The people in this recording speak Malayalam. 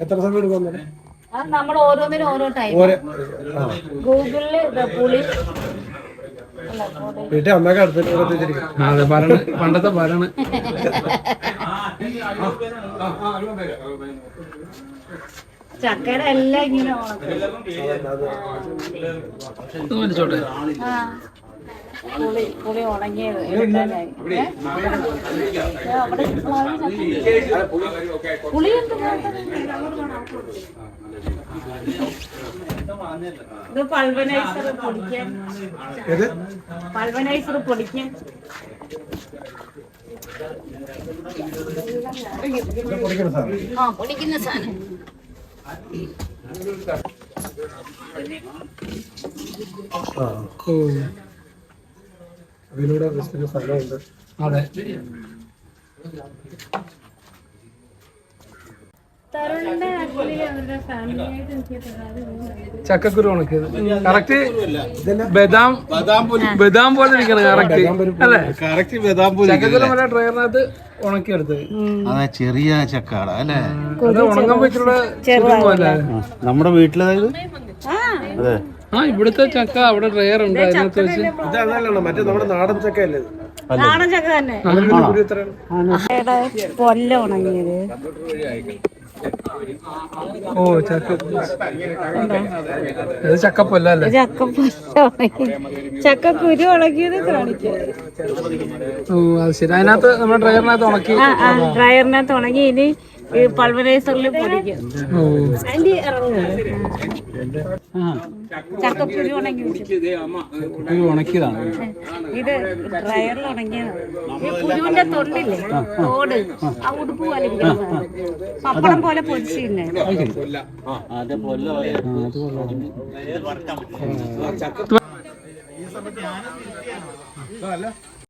എത്ര സമയം എടുക്കും? അത് നമ്മൾ ഓരോന്നിനും ഓരോ ടൈം. ഗൂഗിളില് പുളി വീട്ടിൽ അമ്മയൊക്കെ അടുത്തിട്ട് പണ്ടത്തെ ഭരണ ചക്കര എല്ലാം ഇങ്ങനെ പുളി ഉണങ്ങിയത് എടുക്കാനായി. പുളിയുണ്ട്. ഇത് പൾവനൈസർ പൊടിക്കാൻ. പൾവനൈസർ പൊടിക്കാൻ പൊടിക്കുന്ന സാധനം. അതിലൂടെ സ്ഥലമുണ്ട്. അതെ. ചക്കക്കുരു ഉണക്കിയത് കറക്റ്റ് ബദാം പോലെ ഇരിക്കണം. കറക്റ്റ് അല്ലേ? ചക്കക്കുരു മറ്റേ ഡ്രയറിനകത്ത് ഉണക്കിയെടുത്തത്. അതെ, ചെറിയ ചക്കാട അല്ലേ? ഉണങ്ങാൻ പറ്റുള്ള നമ്മുടെ വീട്ടിലേത്. അതെ, ഇവിടുത്തെ ചക്ക അവിടെ ഡ്രയർ ഉണ്ട്. അതിനകത്ത് വെച്ച് മറ്റേ നമ്മുടെ നാടൻ ചക്ക അല്ലേ? നാടൻ ചക്ക തന്നെ. കൊല്ല ഉണങ്ങിയത്. ഓ, ചക്കപ്പൊല്ലേ? ചക്കക്കുരു ഉണക്കിയത് കാണിച്ചു. ഓ, അത് ശരി. അതിനകത്ത് നമ്മുടെ ഡ്രയറിനകത്ത് ഉണക്കി. ഡ്രയറിനകത്ത് ഉണങ്ങി ഇനി പൾവനൈസറിൽ പൊടിക്കും. അതിന്റെ ചക്കക്കുരു ഉണക്കിയതാണ്. ഇത് ഡ്രയറിൽ ഉണങ്ങിയതാണ്. ഈ കുരുവിന്റെ തൊണ്ടില്ലേ, തോട്, ആ ഉടുപ്പ് പോലെ പപ്പടം പോലെ പൊടിച്ചില്ലേ.